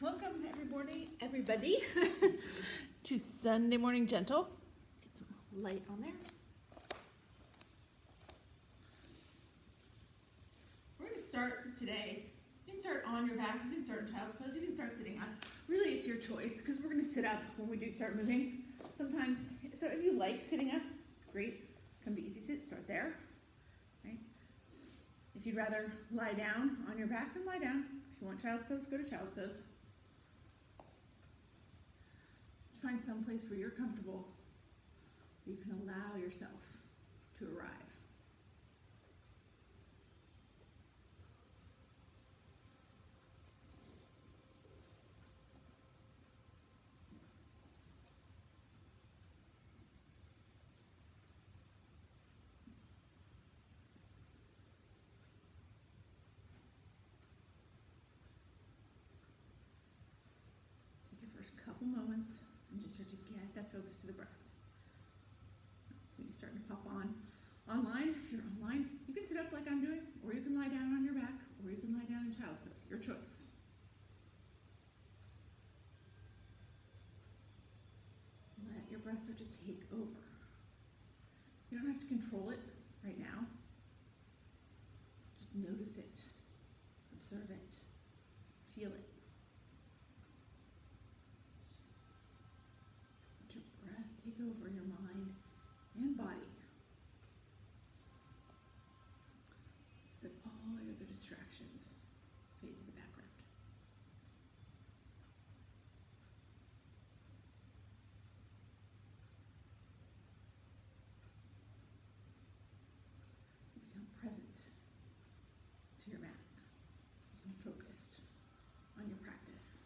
welcome everybody to Sunday Morning Gentle. Get some light on there. We're going to start today. You can start on your back, you can start in child's pose, you can start sitting up. Really, it's your choice because we're going to sit up when we do start moving. Sometimes, so if you like sitting up, it's great. Come to easy sit, start there. Right? If you'd rather lie down on your back, then lie down. If you want child's pose, go to child's pose. Find some place where you're comfortable, where you can allow yourself to arrive. Take your first couple moments and just start to get that focus to the breath. So you're starting to pop on. Online, if you're online, you can sit up like I'm doing, or you can lie down on your back, or you can lie down in child's pose. Your choice. Let your breath start to take over. You don't have to control it right now. Just notice it, observe it, feel it. Let your breath take over your mind and body so that all your other distractions fade to the background. Become present to your mat. Become focused on your practice.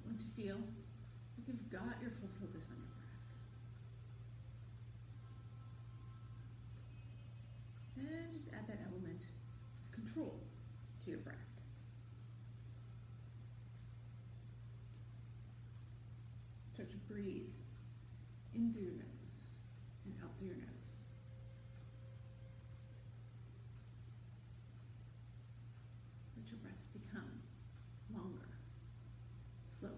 Once you feel like you've got your full focus on your breath, and just add that element of control to your breath. Start to breathe in through your nose and out through your nose. Let your breaths become longer, slower,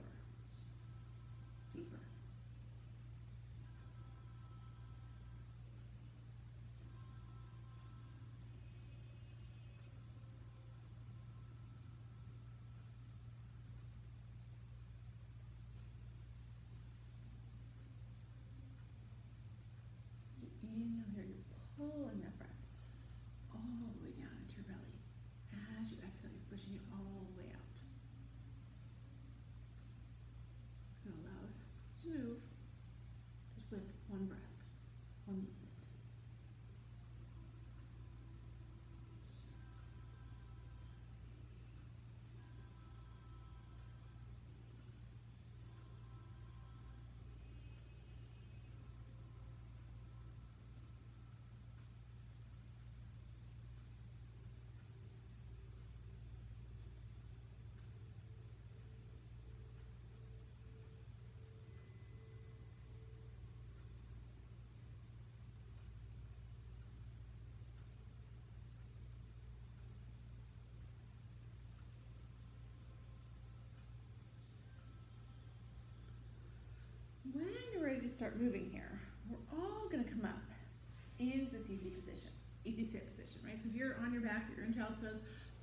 deeper. As you inhale here, you're pulling that breath all the way down into your belly. As you exhale, you're pushing it all the way out. It's going to allow us to move just with one breath, one movement. When you're ready to start moving here, we're all going to come up into this easy position, easy sit position, right? So if you're on your back, you're in child's pose,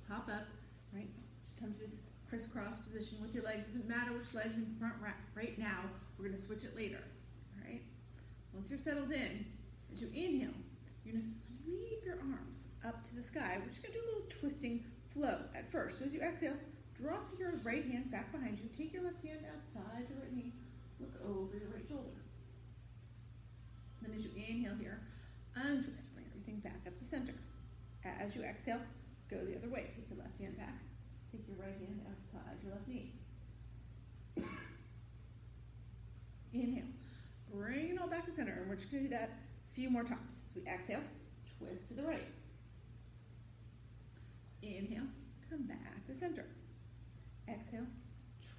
pop up, right? Just come to this crisscross position with your legs. Doesn't matter which leg's in front right now. We're going to switch it later. All right? Once you're settled in, as you inhale, you're going to sweep your arms up to the sky. We're just going to do a little twisting flow at first. So as you exhale, drop your right hand back behind you. Take your left hand outside your right knee. Look over your right shoulder. Then as you inhale here, untwist. Bring everything back up to center. As you exhale, go the other way. Take your left hand back. Take your right hand outside your left knee. Inhale. Bring it all back to center. And we're just going to do that a few more times. As we exhale, twist to the right. Inhale. Come back to center. Exhale.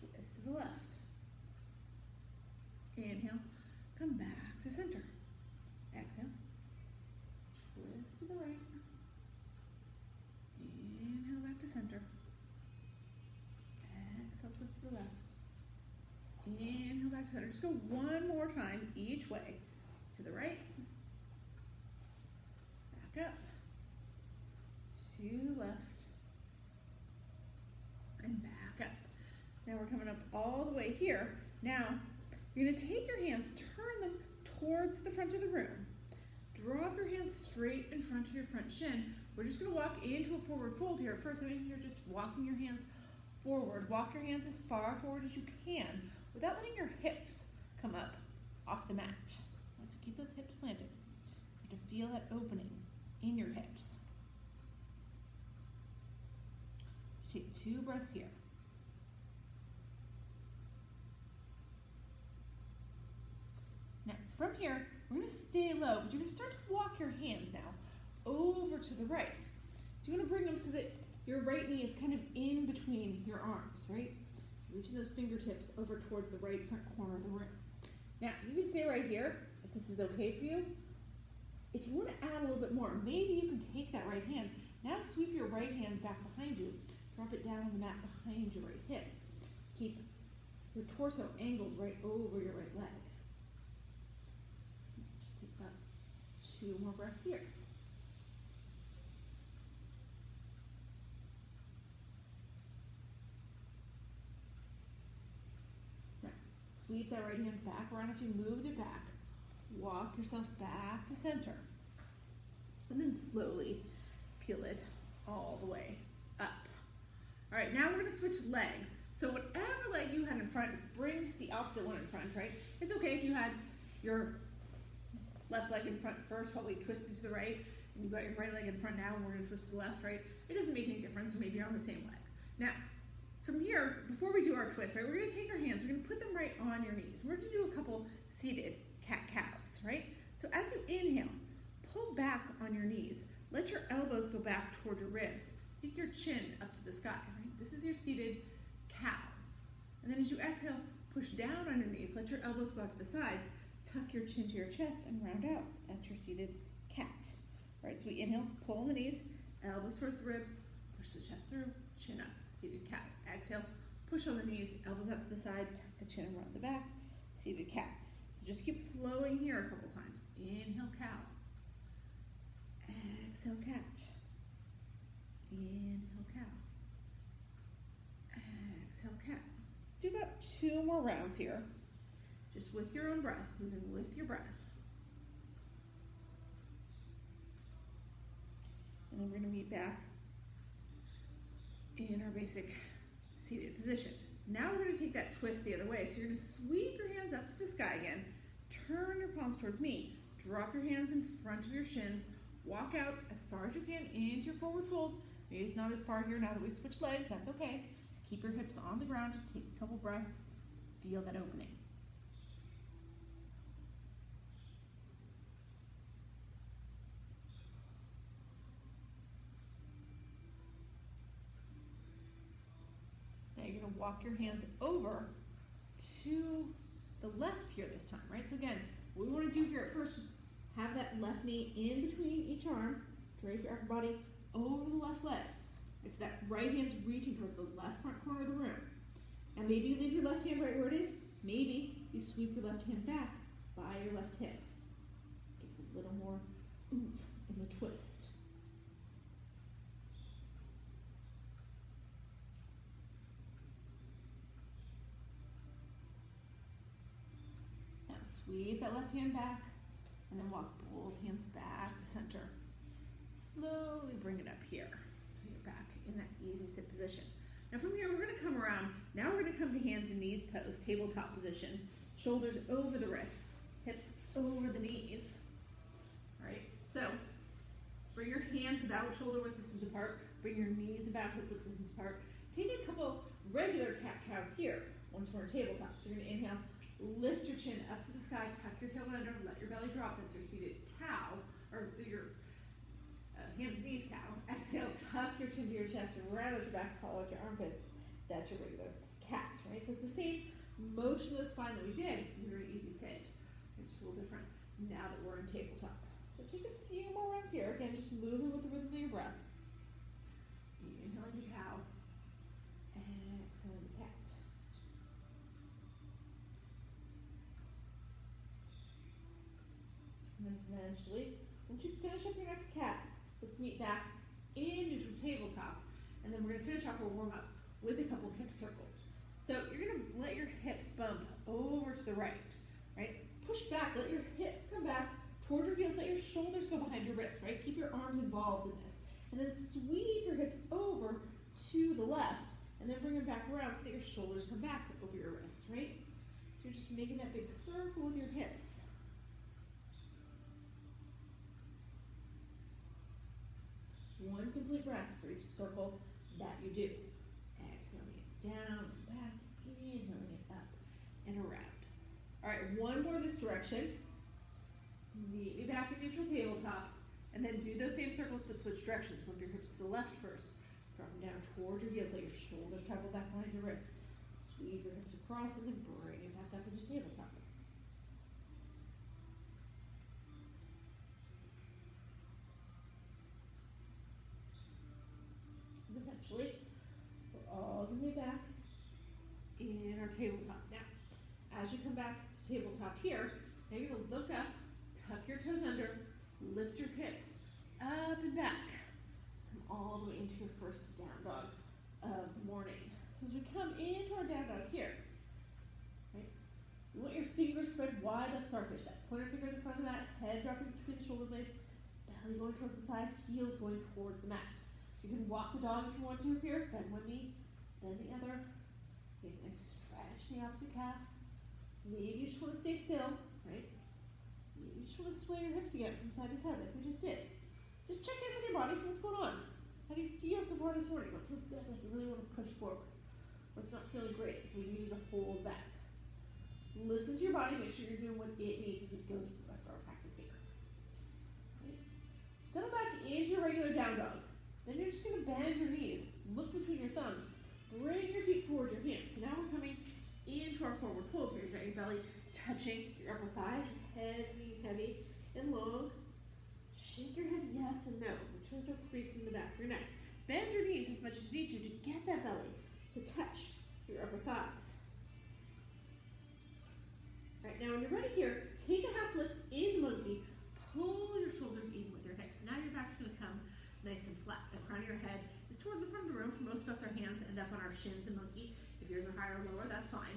Twist to the left. Inhale. Come back to center. Exhale. Twist to the right. Inhale back to center. Exhale, twist to the left. Inhale back to center. Just go one more time each way. To the right. Back up. To left. And back up. Now we're coming up all the way here. Now, you're going to take your hands, turn them towards the front of the room. Drop your hands straight in front of your front shin. We're just going to walk into a forward fold here. First, I mean, you're just walking your hands forward. Walk your hands as far forward as you can without letting your hips come up off the mat. You want to keep those hips planted. You have to feel that opening in your hips. Just take 2 breaths here. Now, from here, we're going to stay low, but you're going to start to walk your hands now over to the right. So you're going to bring them so that your right knee is kind of in between your arms, right? Reaching those fingertips over towards the right front corner of the room. Now, you can stay right here if this is okay for you. If you want to add a little bit more, maybe you can take that right hand. Now sweep your right hand back behind you. Drop it down on the mat behind your right hip. Keep your torso angled right over your right leg. Just take about 2 more breaths here. Now, sweep that right hand back around. If you moved it back, walk yourself back to center. And then slowly peel it all the way up. All right, now we're going to switch legs. So whatever leg you had in front, bring the opposite one in front, right? It's okay if you had your left leg in front first while we twisted to the right, and you got your right leg in front now, and we're going to twist to the left, right? It doesn't make any difference, so maybe you're on the same leg. Now, from here, before we do our twist, right, we're going to take our hands, we're going to put them right on your knees. We're going to do a couple seated cat-cows, right? So as you inhale, pull back on your knees. Let your elbows go back toward your ribs. Take your chin up to the sky, right? This is your seated cow. And then as you exhale, push down on your knees. Let your elbows go out to the sides. Tuck your chin to your chest and round out. That's your seated cat. All right, so we inhale, pull on the knees, elbows towards the ribs, push the chest through, chin up, seated cat. Exhale, push on the knees, elbows out to the side, tuck the chin around the back, seated cat. So just keep flowing here a couple times. Inhale, cow. Exhale, cat. Inhale, cow. Exhale, cat. Do about 2 more rounds here. Just with your own breath, moving with your breath. And then we're going to meet back in our basic seated position. Now we're going to take that twist the other way. So you're going to sweep your hands up to the sky again. Turn your palms towards me. Drop your hands in front of your shins. Walk out as far as you can into your forward fold. Maybe it's not as far here now that we switched legs. That's okay. Keep your hips on the ground. Just take a couple breaths. Feel that opening. Now you're going to walk your hands over to the left here this time, right? So again, what we want to do here at first is have that left knee in between each arm, drape your upper body over the left leg. It's that right hand's reaching towards the left front corner of the room. And maybe you leave your left hand right where it is. Maybe you sweep your left hand back by your left hip. Give a little more oomph in the twist. Sweep that left hand back, and then walk both hands back to center. Slowly bring it up here, so you're back in that easy sit position. Now from here, we're gonna come around. Now we're gonna come to hands and knees pose, tabletop position. Shoulders over the wrists, hips over the knees. All right, so bring your hands about shoulder width distance apart. Bring your knees about hip width distance apart. Take a couple regular cat-cows here, once more tabletop. So you're gonna inhale, lift your chin up to the sky, tuck your tailbone under, let your belly drop. That's your seated cow, or your hands and knees cow. Exhale, tuck your chin to your chest, and round out your back, hollow out your armpits. That's your regular cat, right? So it's the same motionless spine that we did in your easy sit. It's just a little different now that we're in tabletop. So take a few more rounds here. Again, just moving with the rhythm of your breath. Inhaling the cow, and exhaling the cat. And then eventually, once you finish up your next cat, let's meet back in neutral tabletop. And then we're gonna finish off our warm up with a couple hip circles. So you're gonna let your hips bump over to the right, right? Push back, let your hips come back toward your heels, let your shoulders go behind your wrists, right? Keep your arms involved in this. And then sweep your hips over to the left, and then bring them back around so that your shoulders come back over your wrists, right? So you're just making that big circle with your hips. One complete breath for each circle that you do. Exhaling it down and back, inhaling it up and around. All right, one more this direction. Meet me back in neutral tabletop, and then do those same circles but switch directions. Move your hips to the left first. Drop them down towards your heels. Let your shoulders travel back behind your wrists. Sweep your hips across and then bring it back up into tabletop. And eventually, we're all the way back in our tabletop. Now, as you come back to tabletop here, now you're going to look up, tuck your toes under, lift your hips up and back. Come all the way into your first down dog of the morning. So as we come into our down dog here, right, you want your fingers spread wide like starfish. That pointer finger in the front of the mat, head dropping between the shoulder blades, belly going towards the thighs, heels going towards the mat. You can walk the dog if you want to here. Bend one knee, bend the other. Make a nice stretch in the opposite calf. Maybe you just want to stay still, right? Maybe you just want to sway your hips again from side to side like we just did. Just check in with your body, see what's going on. How do you feel so far this morning? What feels good, like you really want to push forward? What's not feeling great? We need to hold back. Listen to your body, make sure you're doing what it needs as we go through the rest of our practice here. Right? Settle back into your regular down dog. Then you're just going to bend your knees, look between your thumbs, bring your feet forward, your hands. So now we're coming into our forward fold here. You've got your belly touching your upper thighs, your head being heavy and long. Shake your head yes and no. Return to a crease in the back of your neck. Bend your knees as much as you need to get that belly to touch your upper thighs. All right, now when you're ready here, take a half lift in the monkey. Pull your shoulders even with your hips. Now your back's going to come nice and flat. The crown of your head is towards the front of the room. For most of us, our hands end up on our shins in monkey. If yours are higher or lower, that's fine.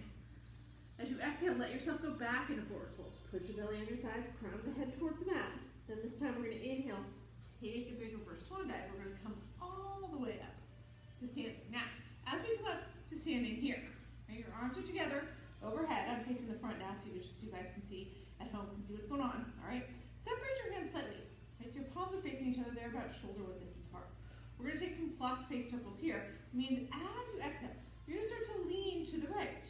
As you exhale, let yourself go back into forward fold. Put your belly on your thighs, crown of the head towards the mat. Then this time we're going to inhale, take a big reverse swan dive. We're going to come all the way up to standing. Now, as we come up to standing here, right, your arms are together overhead. I'm facing the front now so you guys can see at home, can see what's going on. All right, separate your hands slightly. Right, so your palms are facing each other. They're about shoulder width distance apart. We're going to take some clock face circles here. It means as you exhale, you're going to start to lean to the right.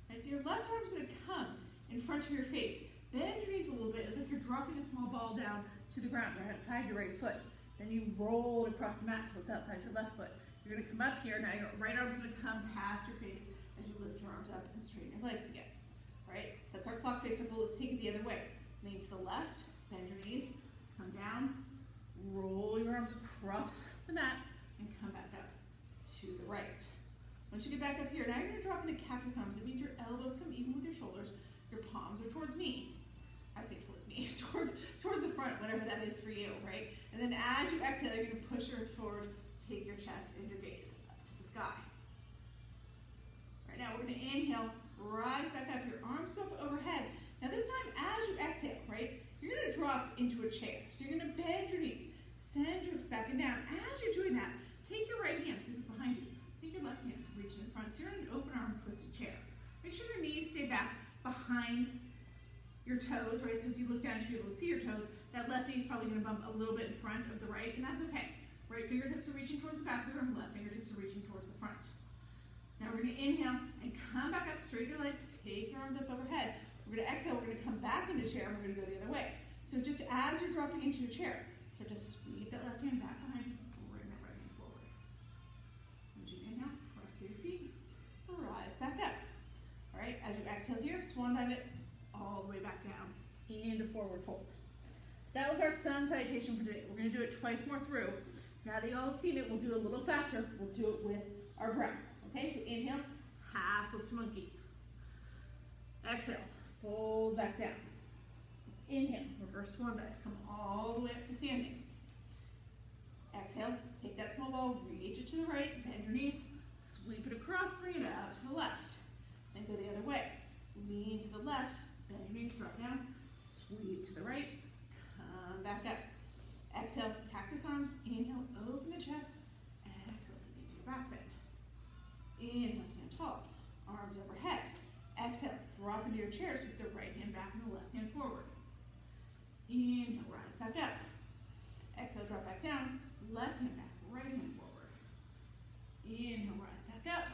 Right, so your left arm's going to come in front of your face. Bend your knees a little bit as if you're dropping a small ball down to the ground right outside your right foot. Then you roll it across the mat till it's outside your left foot. You're going to come up here. Now your right arm's going to come past your face as you lift your arms up and straighten your legs again. All right, so that's our clock face circle. Let's take it the other way. Lean to the left, bend your knees, come down, roll your arms across the mat, and come back up to the right. Once you get back up here, now you're going to drop into cactus arms. It means your elbows come even with your shoulders. Your palms are towards me. I say towards me, towards the front, whatever that is for you, right? And then as you exhale, you're going to push your hips forward, take your chest and your gaze up to the sky. All right, now we're going to inhale, rise back up. Your arms go up overhead. Now this time, exhale, right, you're gonna drop into a chair. So you're gonna bend your knees, send your hips back and down. As you're doing that, take your right hand, sweep it behind you. Take your left hand, reach in front. So you're in an open arm twisted chair. Make sure your knees stay back behind your toes, right? So if you look down, you should be able to see your toes. That left knee is probably gonna bump a little bit in front of the right, and that's okay. Right fingertips are reaching towards the back of the room, left fingertips are reaching towards the front. Now we're gonna inhale and come back up, straighten your legs, take your arms up overhead. We're gonna exhale, we're gonna come back into chair, and we're gonna go the other way. So just as you're dropping into your chair, start to sweep that left hand back behind you, bring that right hand forward. As you inhale, press through your feet, rise back up. All right, as you exhale here, swan dive it all the way back down into forward fold. So that was our sun salutation for today. We're gonna do it twice more through. Now that you all have seen it, we'll do it a little faster. We'll do it with our breath. Okay, so inhale, half lift to monkey. Exhale, fold back down. Inhale, reverse swan dive. Come all the way up to standing. Exhale, take that small ball, reach it to the right, bend your knees, sweep it across, bring it up to the left. Then go the other way. Lean to the left, bend your knees, drop down, sweep to the right, come back up. Exhale, cactus arms, inhale, open the chest, exhale, sink into your back bend. Inhale, stand tall, arms overhead. Exhale, drop into your chair, sweep the right hand back and the left hand forward. Inhale, rise back up. Exhale, drop back down, left hand back, right hand forward. Inhale, rise back up.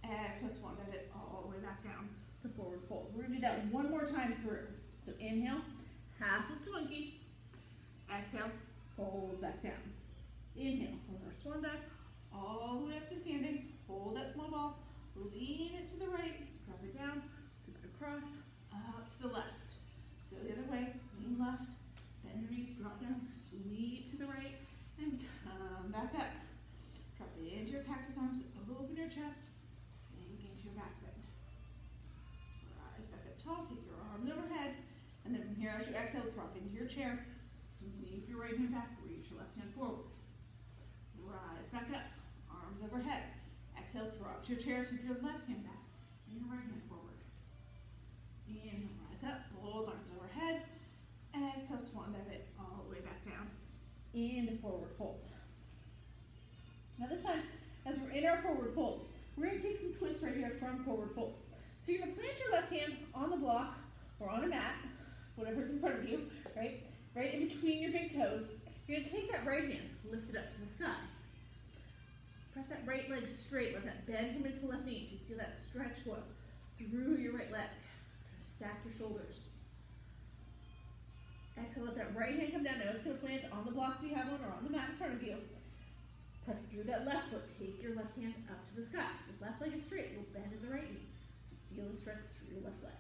Exhale, swan dive it all the way back down to forward fold. We're gonna do that one more time through. So inhale, half lift to monkey. Exhale, fold back down. Inhale, reverse swan dive, all the way up to standing. Hold that small ball, lean it to the right, drop it down, sweep it across, up to the left. Go the other way, lean left, bend your knees, drop down, sweep to the right, and come back up. Drop into your cactus arms, open your chest, sink into your back bend. Rise back up tall, take your arms overhead, and then from here as you exhale, drop into your chair, sweep your right hand back, reach your left hand forward. Rise back up, arms overhead. Exhale, drop to your chair, sweep your left hand back, and your right hand forward. Inhale, rise up, both arms overhead. Exhale, swan dive it all the way back down into forward fold. Now this time, as we're in our forward fold, we're going to take some twists right here from forward fold. So you're going to plant your left hand on the block or on a mat, whatever's in front of you, right? Right in between your big toes. You're going to take that right hand, lift it up to the sky. Press that right leg straight, let that bend come into the left knee so you feel that stretch go up through your right leg. Try to stack your shoulders. Exhale, let that right hand come down. Now it's going to plant on the block if you have one or on the mat in front of you. Press through that left foot. Take your left hand up to the sky. So the left leg is straight. You'll bend in the right knee. So feel the stretch through your left leg.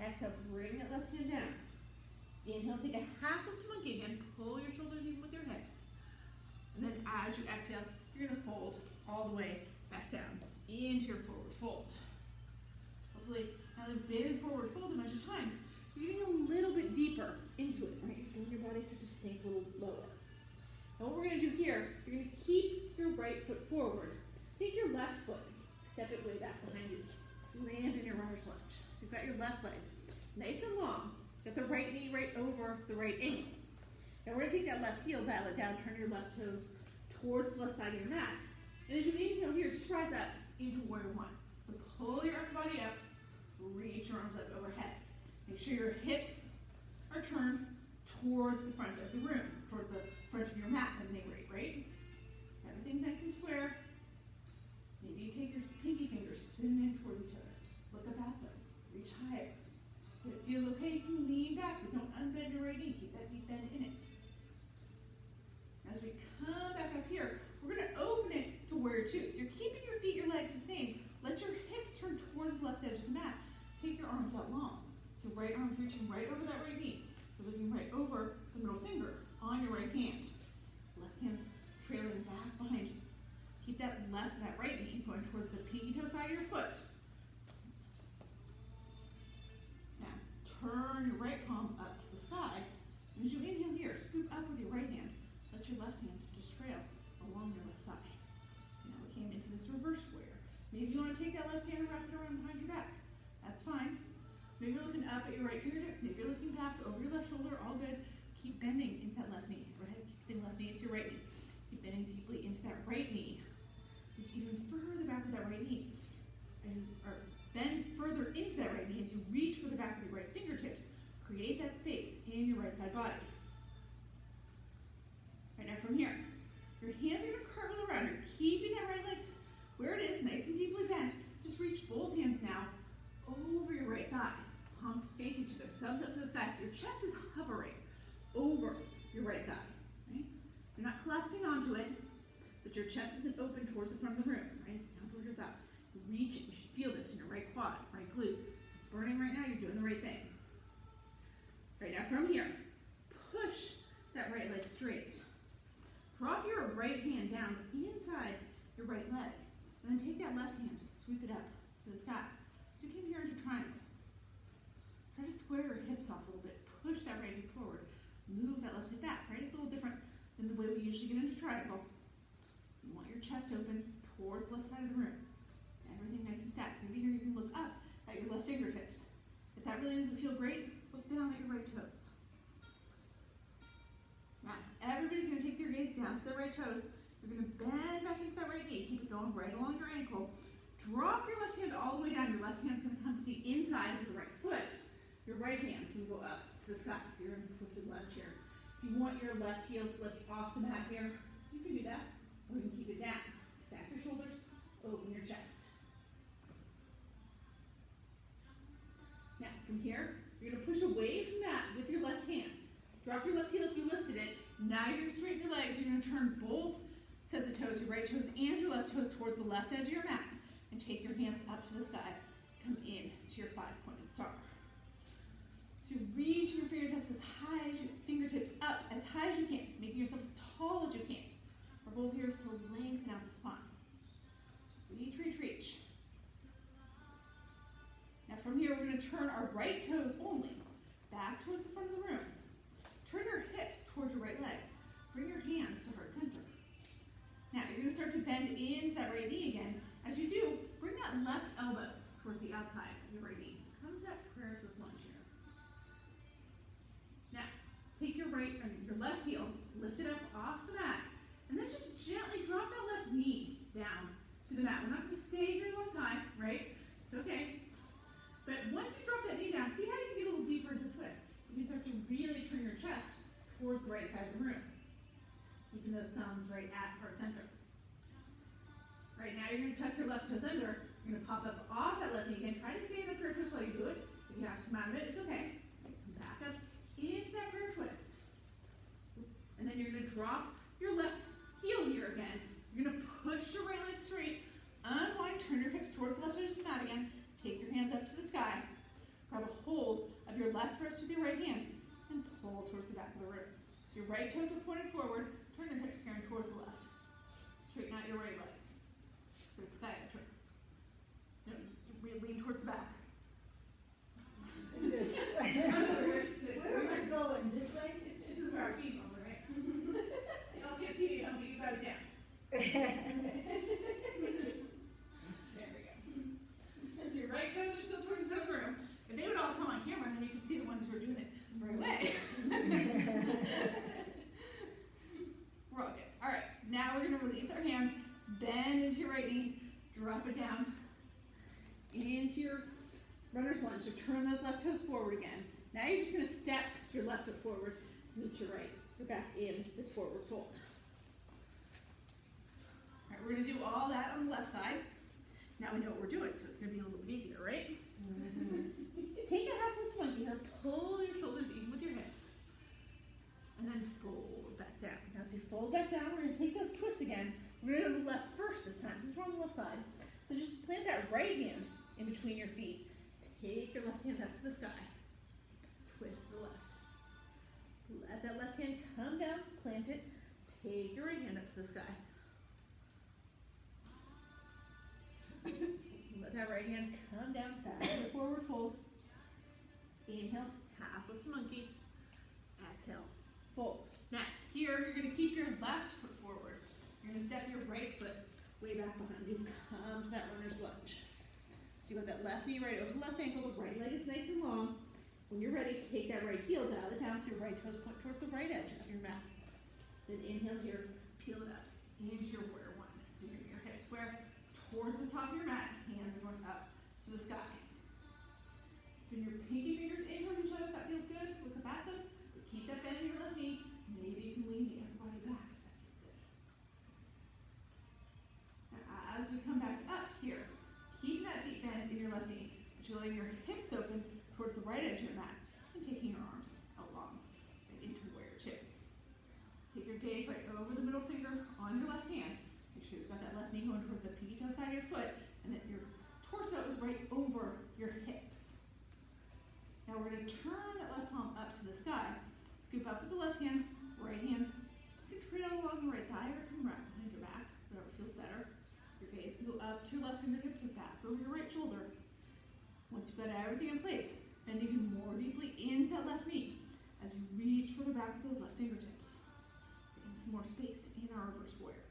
Exhale, bring that left hand down. Inhale, take a half lift to monkey again. Pull your shoulders even with your hips. And then as you exhale, you're going to fold all the way back down into your forward fold. Hopefully, now that you've been in forward fold a bunch of times, you're getting a little bit deeper into it, right? You're feeling your body start to sink a little lower. Now what we're going to do here, you're going to keep your right foot forward. Take your left foot, step it way back behind you. Land in your runner's lunge. So you've got your left leg nice and long. Get the right knee right over the right ankle. Now we're going to take that left heel, dial it down, turn your left toes towards the left side of your mat. And as you inhale here, just rise up into warrior one. So pull your upper body up, reach your arms up overhead. Make sure your hips are turned towards the front of the room, towards the front of your mat when they rate, right? Everything's nice and square. Maybe you take your pinky fingers, spin them in towards each other. Look up at them. Reach higher. If it feels okay, you can lean back, but don't unbend your right knee. Keep that deep bend in it. As we come back up here, we're going to open it to warrior two. So you're keeping your feet, your legs the same. Let your hips turn towards the left edge of the mat. Take your arms out long. So right arm's reaching right over that right knee. You're looking right over the middle finger on your right hand. Left hand's trailing back behind you. Keep that right knee going towards the pinky toe side of your foot. Now, turn your right palm up to the sky. And as you inhale here, scoop up with your right hand. Let your left hand just trail along your left thigh. So now we came into this reverse warrior. Maybe you want to take that left hand and wrap it around behind your back. That's fine. Maybe you're looking up at your right fingertips. Maybe you're looking back over your left shoulder. All good. Keep bending into that left knee. Right? Keep saying left knee into your right knee. Keep bending deeply into that right knee. Even further back with that right knee. Or bend further into that right knee as you reach for the back of your right fingertips. Create that space in your right side body. Right now from here, your hands are going to curl around. You're keeping that right leg where it is, nice and deeply bent. Just reach both hands now over your right thigh. Palms face each other, thumbs up to the sky. So your chest is hovering over your right thigh. Right? You're not collapsing onto it, but your chest isn't open towards the front of the room. Right? It's down towards your thigh. You're reaching. You should feel this in your right quad, right glute. It's burning right now. You're doing the right thing. Right now from here, push that right leg straight. Drop your right hand down inside your right leg. And then take that left hand, just sweep it up to the sky. So you came here into triangle. Try to square your hips off a little bit. Push that right hip forward. Move that left hip back, right? It's a little different than the way we usually get into triangle. You want your chest open towards the left side of the room. Everything nice and stacked. Maybe here you can look up at your left fingertips. If that really doesn't feel great, look down at your right toes. Now, everybody's going to take their gaze down to their right toes. You're going to bend back into that right knee. Keep it going right along your ankle. Drop your left hand all the way down. Your left hand's going to come to the inside of the right foot. Your right hand's going to go up to the sky. So you're in a twisted lunge here. If you want your left heel to lift off the mat here, you can do that. Or you can keep it down. Stack your shoulders, open your chest. Now, from here, you're going to push away from that with your left hand. Drop your left heel if you lifted it. Now you're going to straighten your legs. You're going to turn both sets of toes, your right toes and your left toes, towards the left edge of your mat. And take your hands up to the sky. Come in to your five-pointed star. So reach your fingertips as high as up as high as you can, making yourself as tall as you can. Our goal here is to lengthen out the spine. So reach, reach, reach. Now from here, we're going to turn our right toes only back towards the front of the room. Turn your hips towards your right leg. Bring your hands to heart center. Now you're going to start to bend into that right knee again. As you do, bring that left elbow towards the outside of your right knee. So come to that prayer twist lunge here. Now, take your left heel, lift it up off the mat, and then just gently drop that left knee down to the mat. We're not going to stay here a long time, right? It's okay. But once you drop that knee down, see how you can get a little deeper into the twist. You can start to really turn your chest towards the right side of the room. Keeping those thumbs right at heart center. Right now, you're going to tuck your left toes under. You're going to pop up off that left knee again. Try to stay in the prayer twist while you do it. If you have to come out of it, it's okay. Come back up into that prayer twist. And then you're going to drop your left heel here again. You're going to push your right leg straight. Unwind, turn your hips towards the left edge of the mat again. Take your hands up to the sky. Grab a hold of your left wrist with your right hand and pull towards the back of the room. So your right toes are pointed forward. Turn your hips going towards the left. Straighten out your right leg. Towards the sky, turn. Lean towards the back. Yes. Where am I going? This way? This is where our feet go, right? Y'all can't see me, but you got it down. There we go. So your right toes are still towards the front of the room. If they would all come on camera, then you could see the ones who are doing it the right way. We're all good. All right, now we're going to release our hands, bend into your right knee, drop it down into your runner's lunge. So turn those left toes forward again. Now you're just going to step your left foot forward to meet your right. You're back in this forward fold. All right, we're going to do all that on the left side. Now we know what we're doing, so it's going to be a little bit easier, right? Take a half lift monkey here. Pull your shoulders even with your hips. And then fold back down. Now as you fold back down, we're going to take those twists again. We're going to go to the left first this time, since we're on the left side. So just plant that right hand in between your feet. Take your left hand up to the sky. Twist to the left. Let that left hand come down, plant it. Take your right hand up to the sky. Let that right hand come down, back to the forward fold. Inhale, half lift monkey. Exhale, fold. Now, here you're going to keep your left foot forward. You're going to step your right foot way back behind you. Come to that runner's lunge. So So you got that left knee right over the left ankle, the right leg is nice and long. When you're ready, take that right heel, dial it down so your right toes point towards the right edge of your mat. Then inhale here, peel it up into your warrior one. So you're your hips square towards the top of your mat, hands are going up to the sky. Spin your pinky fingers in towards each other if that feels good. Look up at them, but keep that bend in your left knee. Maybe you can lean the upper body back if that feels good. Now as we come back up here, keep that deep bend in your left knee, but you're letting your hips open towards the right edge of your mat and taking your arms along and into warrior two. Take your gaze right over the middle finger on your left hand. Make sure you've got that left knee going towards the pinky toe side of your foot and that your torso is right over your hips. Now we're going to turn that left palm up to the sky. Scoop up with the left hand, right hand. You can trail along the right thigh or come right behind your back, whatever feels better. Your gaze can go up to your left fingertip to back over your right shoulder. Once you've got everything in place, bend even more deeply into that left knee as you reach further back with those left fingertips. Getting some more space in our reverse warrior.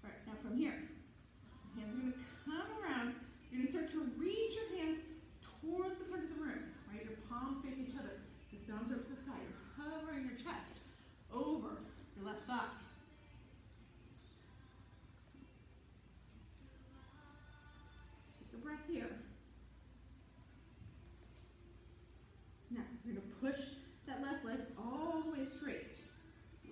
All right, now from here, your hands are going to come around. You're going to start to reach your hands towards the front of the room, right? Your palms face each other. Your thumbs are up to the sky. You're hovering your chest over your left thigh. Take a breath here. Now, you're going to push that left leg all the way straight,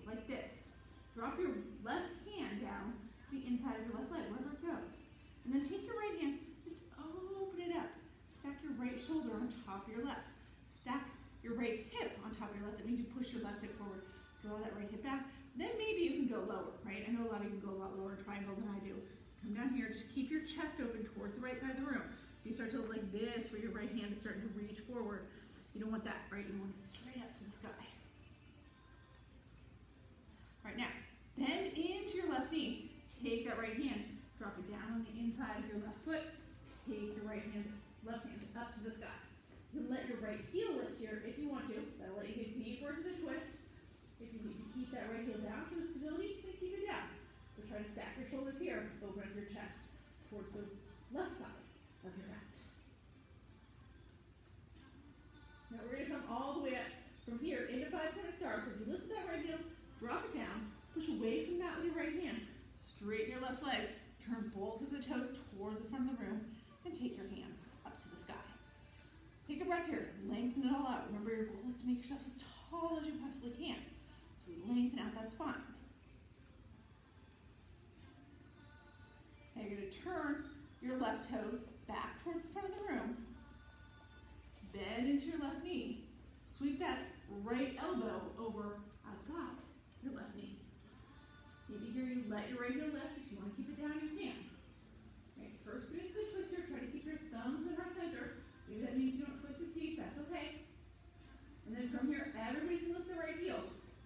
like this. Drop your left hand down to the inside of your left leg, wherever it goes. And then take your right hand, just open it up. Stack your right shoulder on top of your left. Stack your right hip on top of your left. That means you push your left hip forward. Draw that right hip back. Then maybe you can go lower, right? I know a lot of you can go a lot lower in triangle than I do. Come down here, just keep your chest open towards the right side of the room. If you start to look like this, where your right hand is starting to reach forward, you don't want that, right? You want it straight up to the sky. All right, now, bend into your left knee. Take that right hand, drop it down on the inside of your left foot. Take your left hand up to the sky. You can let your right heel lift here if you want to. That'll let you get deeper into the twist. If you need to keep that right heel down for the stability, then keep it down. But try to stack your shoulders here, open up your chest towards the left side of your mat. Now we're going to come all the way up from here into 5-pointed stars. So if you lift that right heel, drop it down, push away from that with your right hand, straighten your left leg, turn both of the toes towards the front of the room, and take your hands up to the sky. Take a breath here, lengthen it all out. Remember, your goal is to make yourself as tall as you possibly can. So we lengthen out that spine. Now you're going to turn your left toes back towards the front of the room. Bend into your left knee. Sweep that right elbow over outside your left knee. Maybe here you let your right heel lift. If you want to keep it down, you can. Right, first get into the twister. Try to keep your thumbs in heart center. Maybe that means you don't twist as deep. That's okay. And then from here, everybody's going to lift the right heel.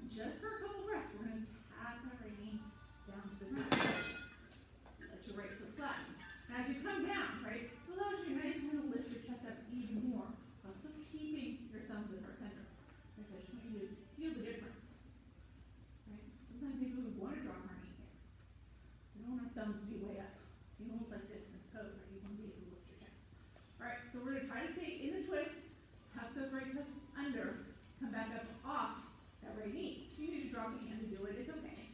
Just for a couple breaths, we're going to tap that right knee down to the ground. Let your right foot flatten. And as you come down, right, allows you now you to lift your chest up even more. Also keeping your thumbs in heart center. And so I just want you to feel the difference. Right? Sometimes people would want to drop our knee here. We don't want our thumbs to be way up. You don't look like this in this pose, right? You want to be able to lift your chest. Alright, so we're going to try to stay in the twist. Tuck those right toes under. Come back up off that right knee. If you need to drop the hand to do it, it's okay.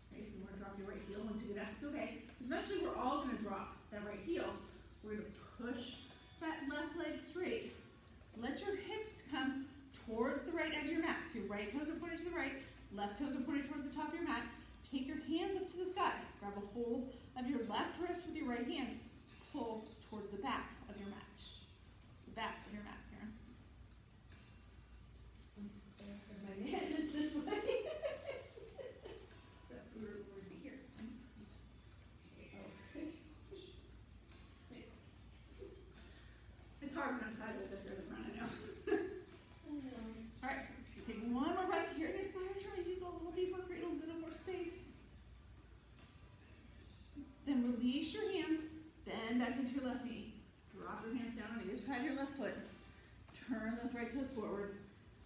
Right? If you want to drop your right heel once you get up, it's okay. Eventually, we're all going to drop that right heel. We're going to push that left leg straight. Let your hips come towards the right edge of your mat. So your right toes are pointed to the right, left toes are pointed towards the top of your mat. Take your hands up to the sky. Grab a hold of your left wrist with your right hand. Pull towards the back of your mat. The back of your mat, Karen. My head is this way. We're be here. It's hard when I'm sideways up here in the front, I know. Alright, so take one more breath here. Just go ahead and try to go a little deeper, create a little more space. Then release your hands, bend back into your left knee. Drop your hands down on either side of your left foot. Turn those right toes forward.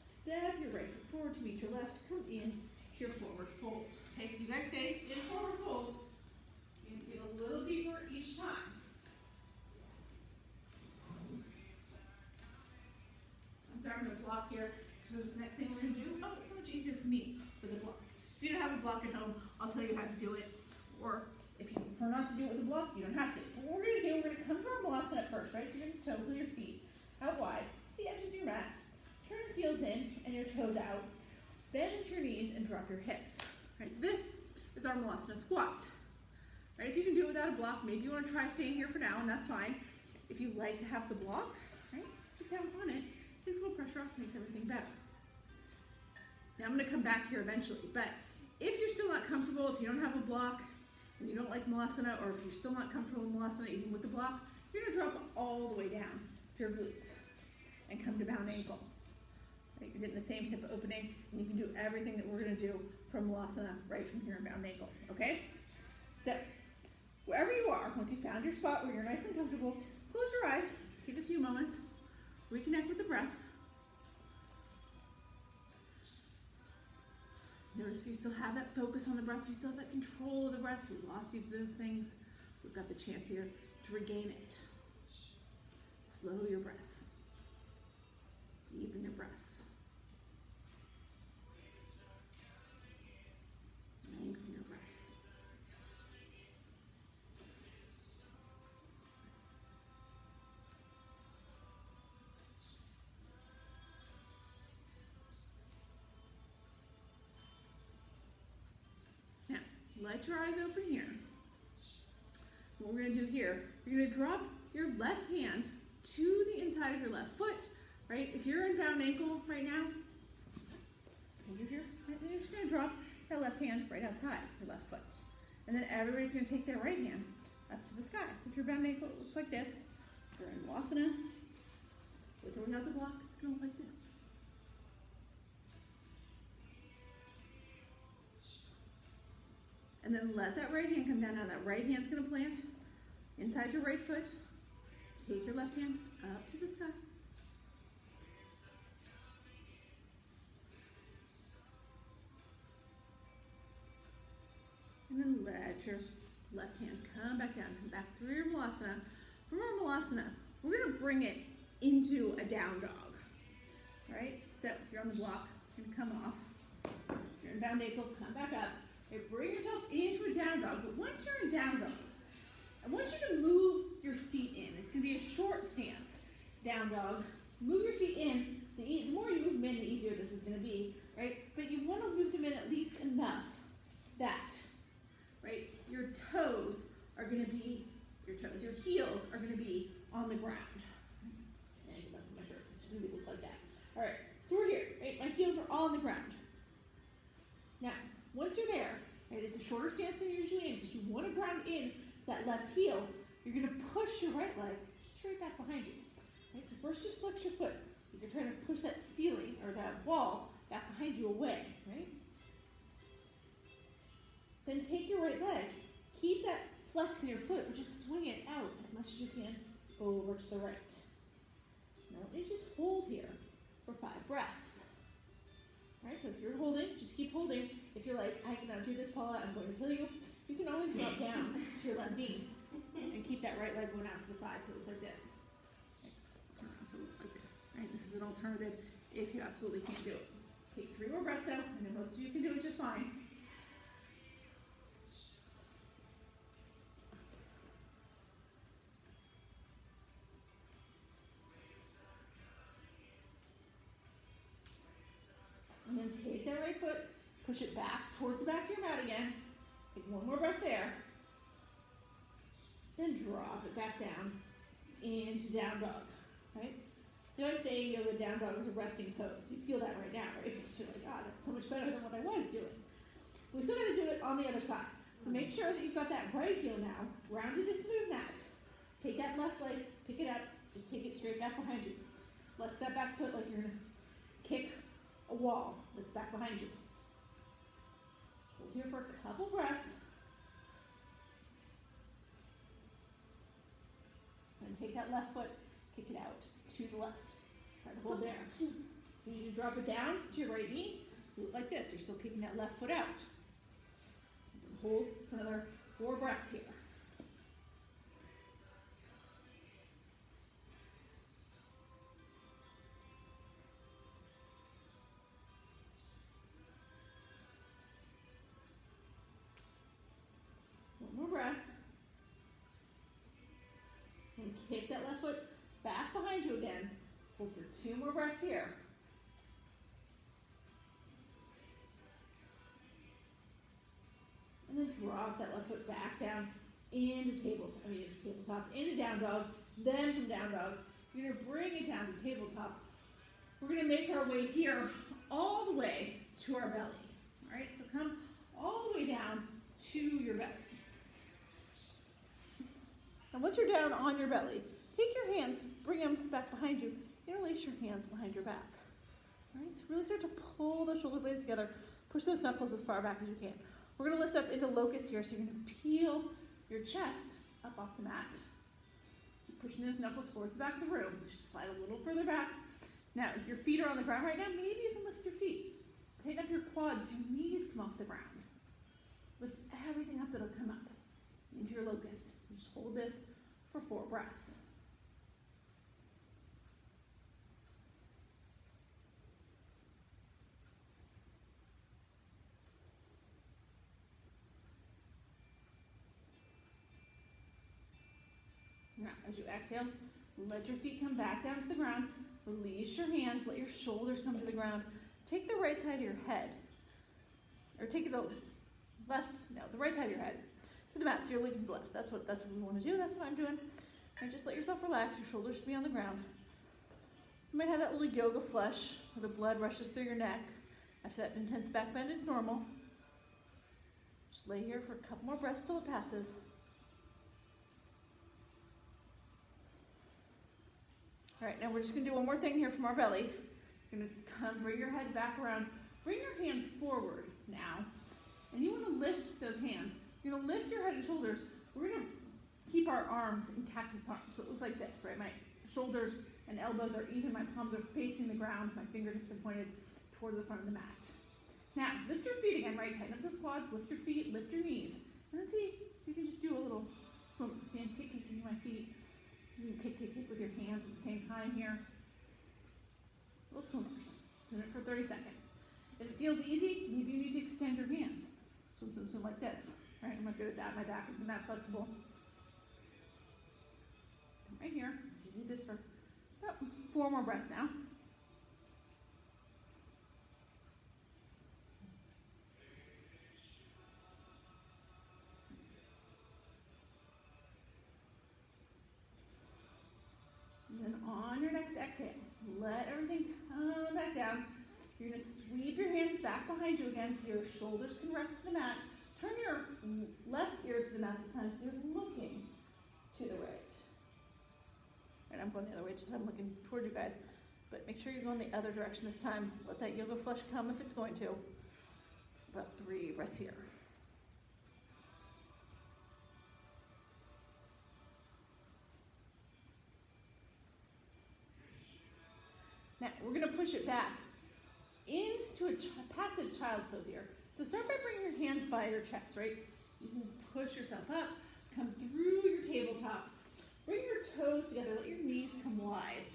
Step your right foot forward to meet your left. Come in to your forward fold. Okay, so you guys stay in forward fold. You can get a little deeper grabbing a block here. So this next thing we're gonna do, oh, it's so much easier for me with a block. If you don't have a block at home, I'll tell you how to do it. Or if you prefer not to do it with a block, you don't have to. But what we're gonna do, we're gonna come to our Malasana first, right? So you're gonna toe your feet out wide, the edges of your mat. Turn your heels in and your toes out. Bend into your knees and drop your hips. Right, so this is our Malasana squat. Right, if you can do it without a block, maybe you want to try staying here for now, and that's fine. If you like to have the block, right, sit down on it, takes a little pressure off, makes everything better. Now I'm going to come back here eventually, but if you're still not comfortable, if you don't have a block, and you don't like Malasana, or if you're still not comfortable with Malasana even with the block, you're going to drop all the way down to your glutes and come to bound ankle. Right, you're getting the same hip opening, and you can do everything that we're going to do from Malasana right from here in bound ankle, okay? So, wherever you are, once you found your spot where you're nice and comfortable, close your eyes, take a few moments, reconnect with the breath. Notice if you still have that focus on the breath, if you still have that control of the breath, if we lost you to those things, we've got the chance here to regain it. Slow your breaths. Deepen your breaths. Lengthen your breaths. Now, let your eyes open here. What we're going to do here, you're going to drop your left hand to the inside of your left foot, right? If you're in bound ankle right now, hold your here, right? Then you're just going to drop that left hand right outside your left foot. And then everybody's going to take their right hand up to the sky. So if you're bound ankle, it looks like this. If you're in Malasana, with or without the block, it's going to look like this. And then let that right hand come down. Now that right hand's going to plant inside your right foot. Take your left hand up to the sky. And then let your left hand come back down. Come back through your Malasana. From our Malasana, we're going to bring it into a down dog. Right? So if you're on the block, you're going to come off. If you're in bound ankle, come back up. Okay, bring yourself into a down dog. But once you're in down dog, I want you to move your feet in. It's going to be a short stance. Down dog. Move your feet in. The more you move them in, the easier this is going to be. Right? But you want to move them in at least enough that, right, your toes are going to be, your heels are going to be on the ground. And I can look at my shirt. It's going to look like that. All right. So we're here. Right? My heels are all on the ground. Now, once you're there, right, it's a shorter stance than you're usually in because you want to ground in that left heel. You're going to push your right leg straight back behind you. Right? So first just flex your foot. You're trying to push that ceiling or that wall back behind you away. Right? Then take your right leg. Keep that flex in your foot, but just swing it out as much as you can over to the right. Now you just hold here for 5 breaths. Right? So if you're holding, just keep holding. If you're like, I cannot do this, Paula, I'm going to kill you, you can always drop down to your left knee and keep that right leg going out to the side so it looks like this. Turn around so it looks like this. Right? This is an alternative if you absolutely can't do it. Take 3 more breaths out, and then most of you can do it just fine. And then take that right foot, push it back towards the back of your mat again. Take 1 more breath there. Then drop it back down into down dog, right? They always say yoga down dog is a resting pose. You feel that right now, right? You're like, oh, that's so much better than what I was doing. We still got to do it on the other side. So make sure that you've got that right heel now rounded into the mat. Take that left leg, pick it up, just take it straight back behind you. Flex that back foot like you're going to kick a wall that's back behind you. Hold here for a couple breaths. And take that left foot, kick it out to the left. Try to hold there. You need to drop it down to your right knee. Do it like this. You're still kicking that left foot out. Hold for another 4 breaths here. you again. Hold for 2 more breaths here. And then drop that left foot back down into tabletop, into down dog, then from down dog, you're gonna bring it down to tabletop. We're gonna make our way here all the way to our belly. All right, so come all the way down to your belly. And once you're down on your belly, take your hands, bring them back behind you. Interlace your hands behind your back. All right, so really start to pull the shoulder blades together. Push those knuckles as far back as you can. We're going to lift up into locust here, so you're going to peel your chest up off the mat. Keep pushing those knuckles towards the back of the room. You should slide a little further back. Now, if your feet are on the ground right now, maybe you can lift your feet. Tighten up your quads, your knees come off the ground. Lift everything up that'll come up into your locust. You just hold this for 4 breaths. Now, as you exhale, let your feet come back down to the ground. Release your hands, let your shoulders come to the ground. Take the right side of your head, or take the right side of your head to the mat, so you're leaning to the left. That's what we want to do. That's what I'm doing. And just let yourself relax. Your shoulders should be on the ground. You might have that little yoga flush where the blood rushes through your neck. After that intense back bend is normal. Just lay here for a couple more breaths till it passes. All right, now we're just going to do one more thing here from our belly. You're going to bring your head back around. Bring your hands forward now. And you want to lift those hands. You're going to lift your head and shoulders. We're going to keep our arms in cactus arms. So it looks like this, right? My shoulders and elbows are even. My palms are facing the ground. My fingertips are pointed towards the front of the mat. Now, lift your feet again, right? Tighten up those quads. Lift your feet. Lift your knees. And then see if you can just do a little swim. Stand, kick my feet. You can kick with your hands at the same time here. Little swimmers. Doing it for 30 seconds. If it feels easy, maybe you need to extend your hands. Swim like this. All right, I'm not good at that. My back isn't that flexible. Right here. You do this for about 4 more breaths now. And then on your next exhale, let everything come back down. You're going to sweep your hands back behind you again so your shoulders can rest to the mat. Turn your left ear to the mat this time so you're looking to the right. All right, I'm going the other way, just I'm looking toward you guys. But make sure you're going the other direction this time. Let that yoga flush come if it's going to. About 3 breaths here. Now, we're going to push it back into a passive child's pose here. So start by bringing your hands by your chest, right? You can push yourself up, come through your tabletop. Bring your toes together, let your knees come wide.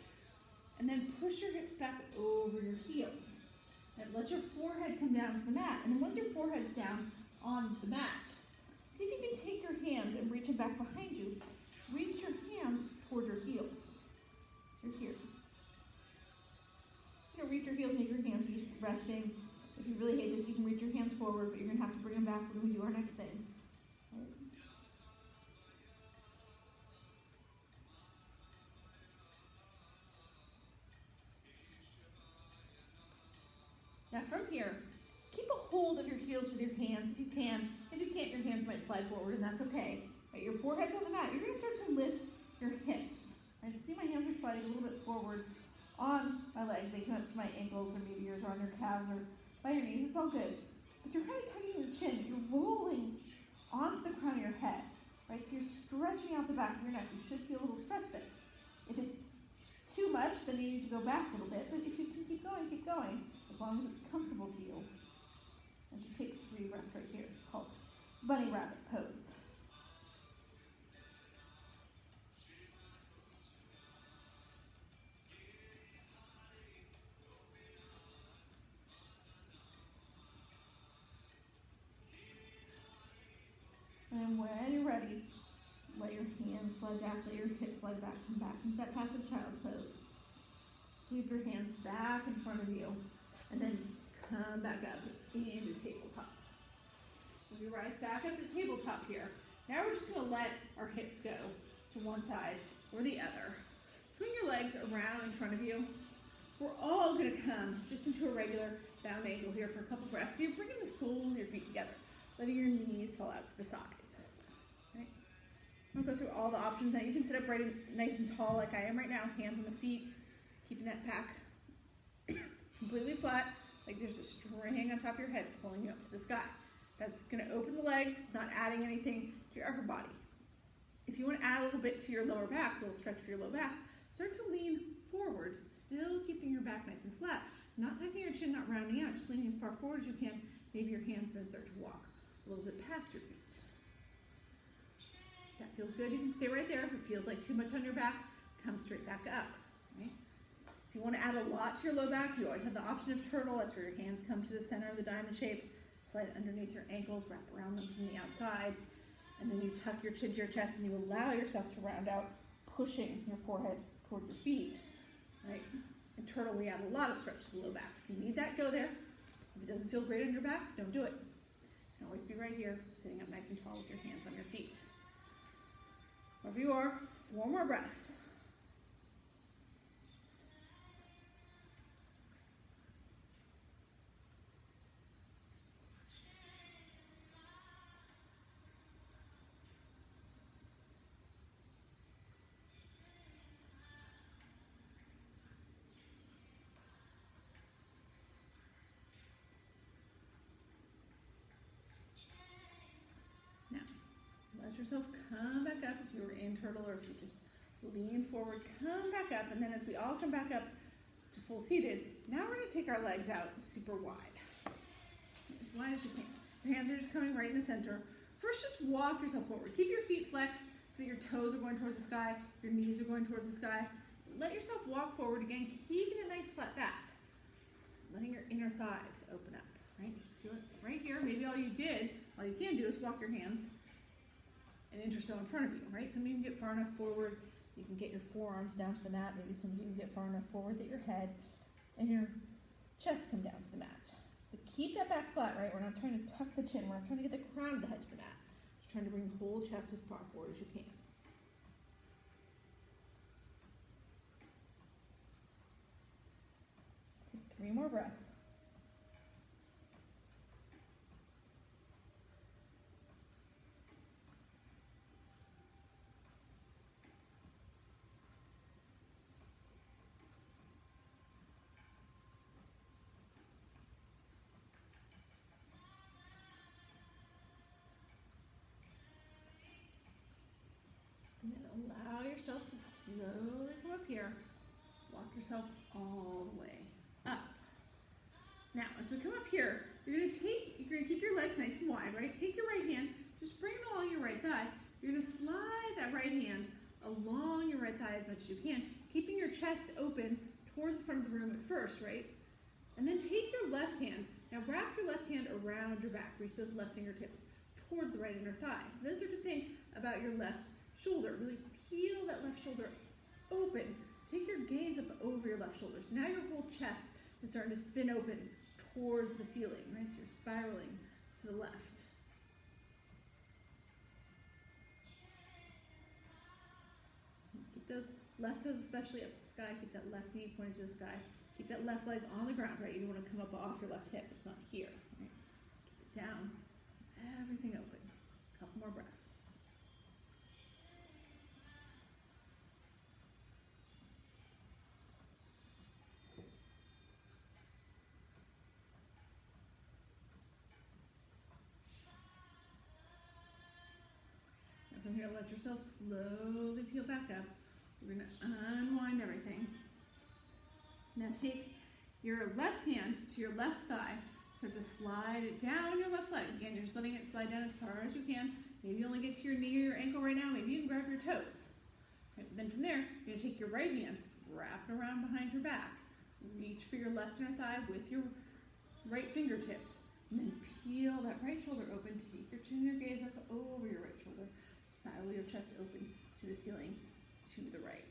And then push your hips back over your heels. And let your forehead come down to the mat. And then once your forehead's down on the mat, see if you can take your hands and reach them back behind you. Reach your hands toward your heels. So you're here. You're going to reach your heels, maybe your hands are just resting. If you really hate this, you can reach your hands forward, but you're going to have to bring them back when we do our next thing. Right. Now from here, keep a hold of your heels with your hands if you can. If you can't, your hands might slide forward, and that's okay. Right, your forehead's on the mat. You're going to start to lift your hips. I see my hands are sliding a little bit forward on my legs. They come up to my ankles, or maybe yours are on your calves or by your knees. It's all good. But you're kind of tucking your chin. You're rolling onto the crown of your head. Right? So you're stretching out the back of your neck. You should feel a little stretch there. If it's too much, then you need to go back a little bit. But if you can keep going, as long as it's comfortable to you. And you take 3 breaths right here. It's called bunny rabbit pose. And when you're ready, let your hands slide back, let your hips slide back, come back into that passive child's pose. Sweep your hands back in front of you, and then come back up into tabletop. We rise back up to tabletop here. Now we're just going to let our hips go to one side or the other. Swing your legs around in front of you. We're all going to come just into a regular bound angle here for a couple breaths. So you're bringing the soles of your feet together, letting your knees fall out to the sides. Right? I'm going to go through all the options now. You can sit up nice and tall like I am right now, hands on the feet, keeping that back completely flat, like there's a string on top of your head pulling you up to the sky. That's going to open the legs. It's not adding anything to your upper body. If you want to add a little bit to your lower back, a little stretch for your low back, start to lean forward, still keeping your back nice and flat. Not tucking your chin, not rounding out, just leaning as far forward as you can. Maybe your hands then start to walk a little bit past your feet. That feels good. You can stay right there. If it feels like too much on your back, come straight back up. Right? If you want to add a lot to your low back, you always have the option of turtle. That's where your hands come to the center of the diamond shape. Slide underneath your ankles, wrap around them from the outside, and then you tuck your chin to your chest and you allow yourself to round out, pushing your forehead toward your feet. Right? In turtle, we add a lot of stretch to the low back. If you need that, go there. If it doesn't feel great on your back, don't do it. You can always be right here, sitting up nice and tall with your hands on your feet. Wherever you are, 4 more breaths. Let yourself come back up if you were in turtle, or if you just lean forward, come back up, and then as we all come back up to full seated, now we're going to take our legs out super wide. As wide as you can. Your hands are just coming right in the center. First, just walk yourself forward. Keep your feet flexed so that your toes are going towards the sky, your knees are going towards the sky. Let yourself walk forward again, keeping a nice flat back. Letting your inner thighs open up, right? You should feel it right here. Maybe all you can do is walk your hands an inch or so in front of you, right? Some of you can get far enough forward, you can get your forearms down to the mat. Maybe some of you can get far enough forward that your head and your chest come down to the mat. But keep that back flat, right? We're not trying to tuck the chin. We're not trying to get the crown of the head to the mat. Just trying to bring the whole chest as far forward as you can. Take 3 more breaths. And then allow yourself to slowly come up here. Walk yourself all the way up. Now, as we come up here, you're going to keep your legs nice and wide, right? Take your right hand, just bring it along your right thigh. You're going to slide that right hand along your right thigh as much as you can, keeping your chest open towards the front of the room at first, right? And then take your left hand. Now wrap your left hand around your back. Reach those left fingertips towards the right inner thigh. So then start to think about your left shoulder. Really peel that left shoulder open. Take your gaze up over your left shoulder. So now your whole chest is starting to spin open towards the ceiling, right? So you're spiraling to the left. Keep those left toes especially up to the sky. Keep that left knee pointed to the sky. Keep that left leg on the ground, right? You don't want to come up off your left hip. It's not here, right? Keep it down. Keep everything open. A couple more breaths. From here, let yourself slowly peel back up. We're going to unwind everything. Now take your left hand to your left thigh. Start to slide it down your left leg. Again, you're just letting it slide down as far as you can. Maybe you only get to your knee or your ankle right now. Maybe you can grab your toes. Right, then from there, you're going to take your right hand, wrap it around behind your back. Reach for your left inner thigh with your right fingertips. And then peel that right shoulder open. Take your chin and your gaze up over your right shoulder. Spiral your chest open to the ceiling to the right.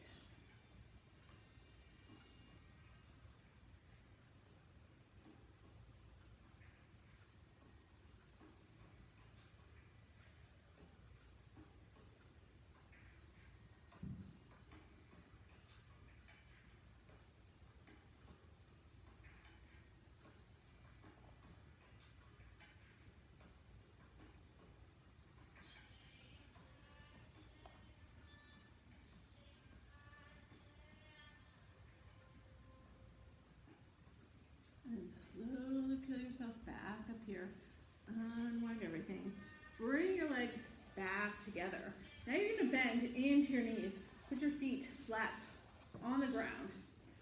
slowly peel yourself back up here. Unwind everything. Bring your legs back together. Now you're gonna bend into your knees. Put your feet flat on the ground,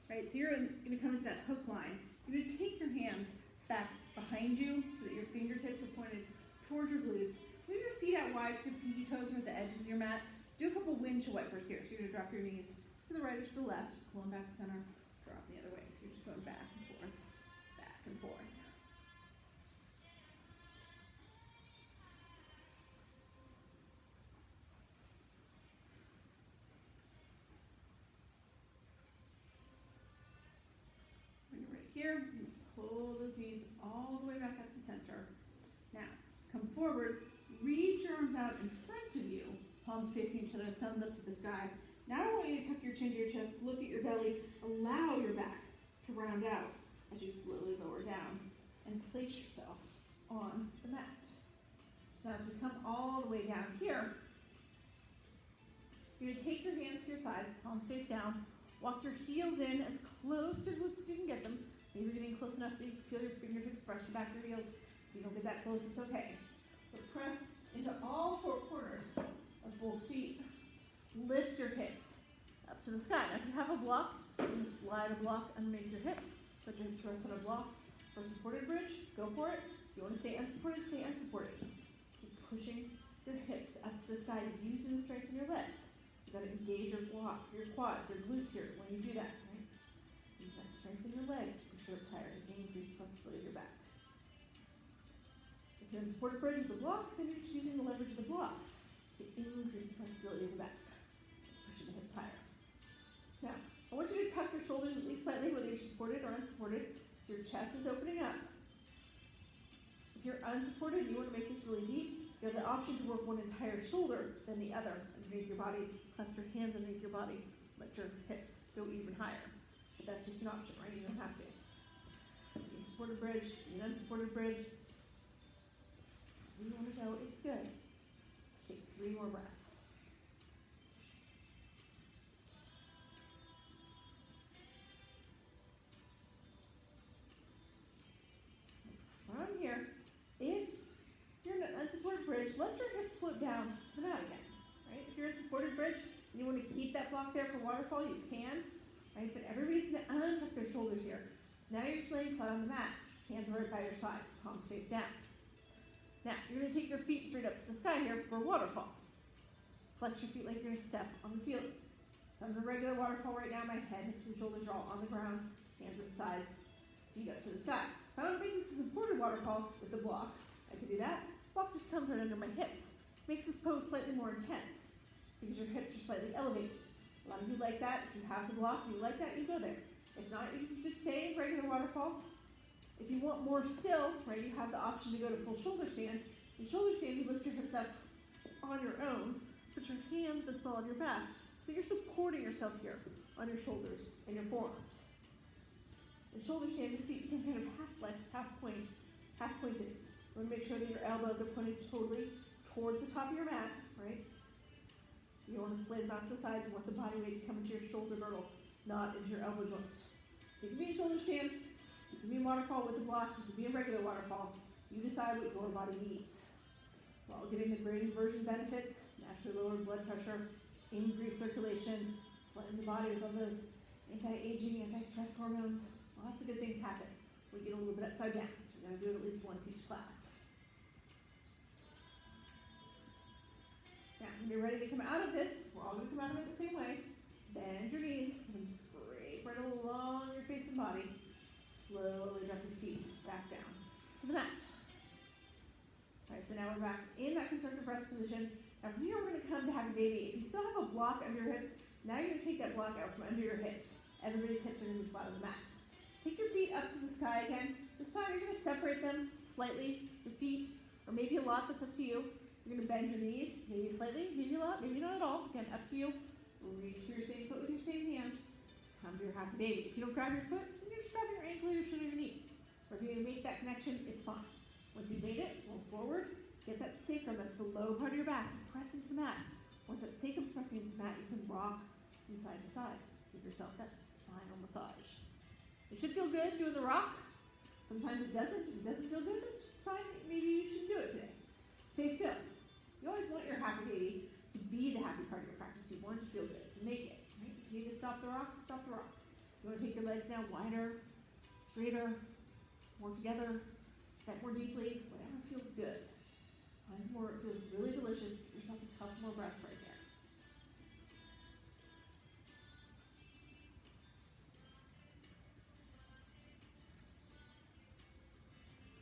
right? So you're gonna come into that hook line. You're gonna take your hands back behind you so that your fingertips are pointed towards your glutes. Move your feet out wide so your pinky toes are at the edges of your mat. Do a couple windshield wipers here. So you're gonna drop your knees to the right or to the left, pull them back to center, drop the other way. So you're just going back and forth, back and forth. When you're right here, you pull those knees all the way back up to center. Now, come forward, reach your arms out in front of you, palms facing each other, thumbs up to the sky. Now I want you to tuck your chin to your chest, look at your belly, allow your back to round out as you slowly lower down and place yourself on the mat. So now as we come all the way down here, you're going to take your hands to your sides, palms face down, walk your heels in as close to glutes as you can get them. Maybe you're getting close enough that you can feel your fingertips brushing back your heels. If you don't get that close, it's okay. But press into all four corners of both feet. Lift your hips up to the sky. Now if you have a block, you're going to slide a block underneath your hips. Let your hips rest on a block. For a supported bridge, go for it. If you want to stay unsupported, stay unsupported. Keep pushing your hips up to the sky, using the strength in your legs. So you've got to engage your block, your quads, your glutes here when you do that. Right? Use that strength in your legs to push your up higher and increase the flexibility of your back. If you're in supported bridge with the block, then you're just using the leverage of the block to increase the flexibility of the back. Pushing the hips higher. Now, I want you to tuck your shoulders at least slightly, whether you're supported or unsupported, so your chest is opening up. If you're unsupported, you want to make this really deep, you have the option to work one entire shoulder than the other underneath your body. Clasp your hands underneath your body. Let your hips go even higher. But that's just an option, right? You don't have to. In supported bridge, in unsupported bridge, you want to go, it's good. Take 3 more breaths. From here, if you're in an unsupported bridge, let your hips float down to the mat again. Right? If you're in supported bridge and you want to keep that block there for waterfall, you can. Right? But everybody's going to untuck their shoulders here. So now you're just laying flat on the mat. Hands are right by your sides, palms face down. Now, you're going to take your feet straight up to the sky here for a waterfall. Flex your feet like you're going to step on the ceiling. So I'm in a regular waterfall right now. My head, hips, and shoulders are all on the ground. Hands at the sides, feet up to the sky. If I want to make this a supported waterfall with the block, I can do that. Block just comes right under my hips. Makes this pose slightly more intense because your hips are slightly elevated. A lot of you like that. If you have the block and you like that, you go there. If not, you can just stay in regular waterfall. If you want more still, right, you have the option to go to full shoulder stand. In shoulder stand, you lift your hips up on your own. Put your hands the small of your back. So you're supporting yourself here on your shoulders and your forearms. In shoulder stand, your feet can kind of half flex, half pointed. You want to make sure that your elbows are pointed totally towards the top of your mat, right? You don't want to split it out to the sides. You want the body weight to come into your shoulder girdle, not into your elbow joint. So you can be in shoulder stand, you can be in waterfall with the block, you can be in regular waterfall. You decide what your body needs. While getting the great inversion benefits, naturally lower blood pressure, increased circulation, flooding the body with all those anti-aging, anti-stress hormones. Lots of good things happen. We get a little bit upside down. So we're going to do it at least once each class. Now, when you're ready to come out of this, we're all going to come out of it the same way. Bend your knees and scrape right along your face and body. Slowly drop your feet back down to the mat. All right, so now we're back in that conservative rest position. Now from here, we're going to come to happy baby. If you still have a block under your hips, now you're going to take that block out from under your hips. Everybody's hips are going to be flat on the mat. Take your feet up to the sky again. This time you're going to separate them slightly, your feet, or maybe a lot, that's up to you. You're going to bend your knees, maybe slightly, maybe a lot, maybe not at all. Again, up to you. Reach for your same foot with your same hand. Come to your happy baby. If you don't grab your foot, then you're just grabbing your ankle or your shin or your knee. Or if you make that connection, it's fine. Once you've made it, roll forward. Get that sacrum, that's the low part of your back. Press into the mat. Once that sacrum pressing into the mat, you can rock from side to side. Give yourself that spinal massage. It should feel good doing the rock. Sometimes sometimes it doesn't. If it doesn't feel good, that's just a sign that maybe you should do it today. Stay still. You always want your happy baby to be the happy part of your practice. You want it to feel good, so make it. Right? If you need to stop the rock, stop the rock. You want to take your legs now wider, straighter, more together, bend more deeply, whatever feels good. Find more, it feels really delicious. Give yourself a couple more breaths right there.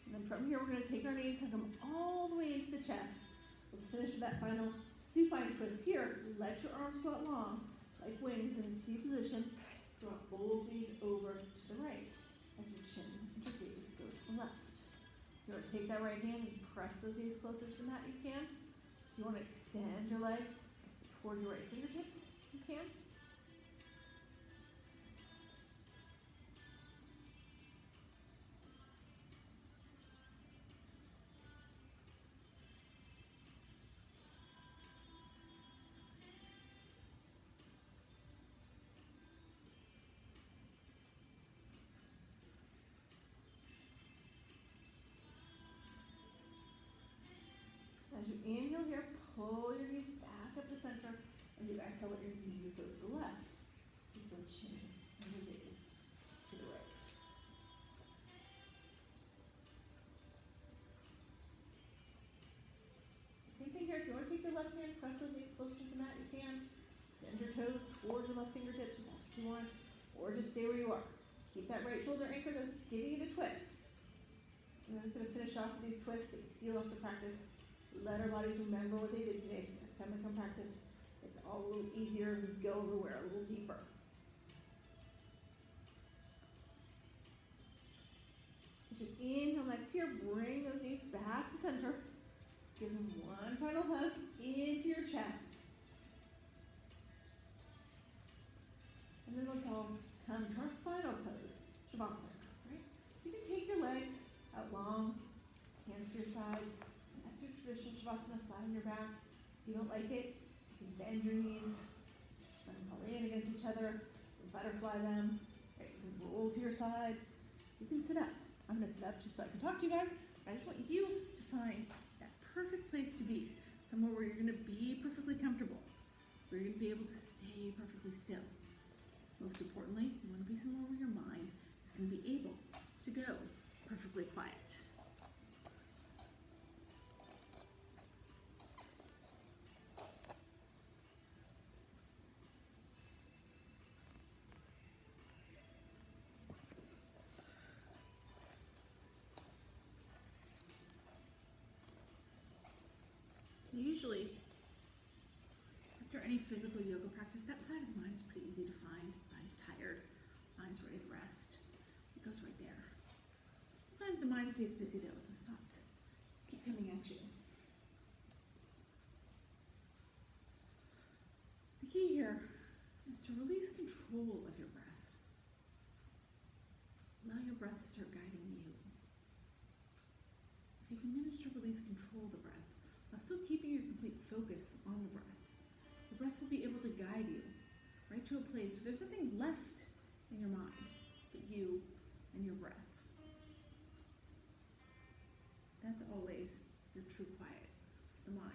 And then from here, we're going to take our knees, hug them all the way into the chest. We'll finish with that final supine twist here. Let your arms go out long, like wings, in a T position. Drop both knees over to the right as your chin and your gaze go to the left. If you want to take that right hand and press those knees closer to the mat, you can. If you want to extend your legs toward your right fingertips, you can. As you inhale here, pull your knees back up the center, and you exhale, let your knees go to the left. Keep your chin and your gaze to the right. Same thing here. If you want to take your left hand, press those knees closer to the mat, you can. Send your toes towards your left fingertips if that's what you want, or just stay where you are. Keep that right shoulder anchored. This is giving you the twist. And I'm going to finish off with these twists. They seal off the practice. Let our bodies remember what they did today, so next time we come practice, it's all a little easier, we go everywhere a little deeper. As you inhale next here, bring those knees back to center. Give them one final hug into your chest. And then let's all come to our final pose, Shavasana, right? So you can take your legs out long, hands to your sides. That's your traditional Shavasana, flat on your back. If you don't like it, you can bend your knees, let them fall in against each other, butterfly them. Right, you can roll to your side. You can sit up. I'm going to sit up just so I can talk to you guys. I just want you to find that perfect place to be, somewhere where you're going to be perfectly comfortable, where you're going to be able to stay perfectly still. Most importantly, you want to be somewhere where your mind is going to be able to go perfectly quiet. Usually, after any physical yoga practice, that part of the mind is pretty easy to find. Mind's tired, mind's ready to rest. It goes right there. Sometimes the mind stays busy though. Those thoughts keep coming at you. The key here is to release control of your breath. Allow your breath to start guiding you. If you can manage to release control of the breath, while still keeping your complete focus on the breath will be able to guide you right to a place where there's nothing left in your mind but you and your breath. That's always your true quiet, the mind.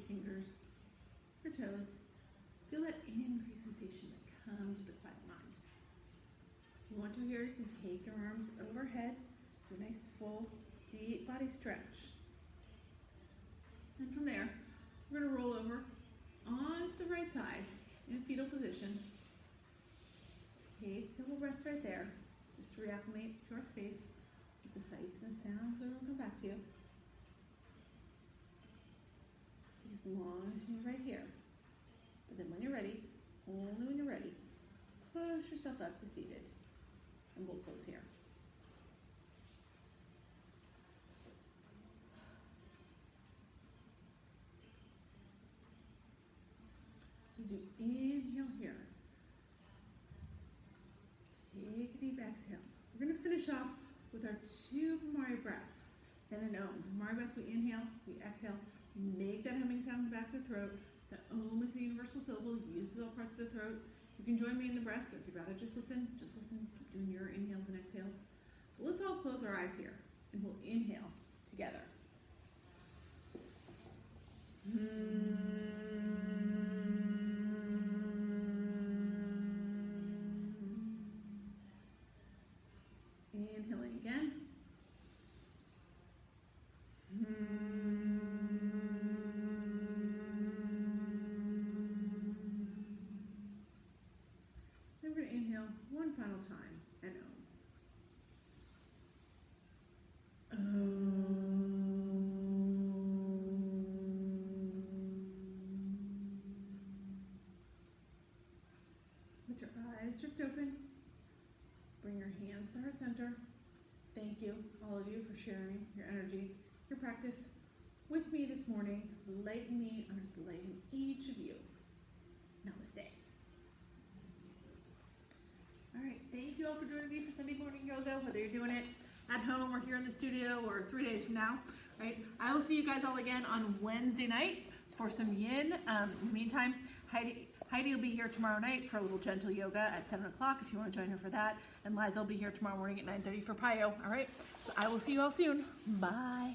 fingers, your toes. Feel that increased sensation that comes with a quiet mind. If you want to here, you can take your arms overhead, do a nice full, deep body stretch. And from there, we're going to roll over onto the right side in fetal position. Take a couple breaths right there, just to reacclimate to our space with the sights and the sounds that will come back to you. Take as long as you're right here. But then when you're ready, only when you're ready, push yourself up to seated. And we'll close here. As you inhale here, take a deep exhale. We're going to finish off with our 2 Bhamari breaths. Then an Om. Bhamari breath, we inhale, we exhale, make that humming sound in the back of the throat. The Om is the universal syllable, uses all parts of the throat. You can join me in the breath, so if you'd rather just listen, keep doing your inhales and exhales. But let's all close our eyes here, and we'll inhale together. Inhaling again. Then we're going to inhale one final time and Om. Let your eyes drift open. Bring your hands to heart center. Thank you, all of you, for sharing your energy, your practice with me this morning. The light in me honors the light in each of you. Namaste. All right, thank you all for joining me for Sunday morning yoga, whether you're doing it at home or here in the studio or 3 days from now. Right? I will see you guys all again on Wednesday night for some yin. In the meantime, Heidi will be here tomorrow night for a little gentle yoga at 7 o'clock if you want to join her for that. And Liza will be here tomorrow morning at 9:30 for Payo. All right, so I will see you all soon. Bye.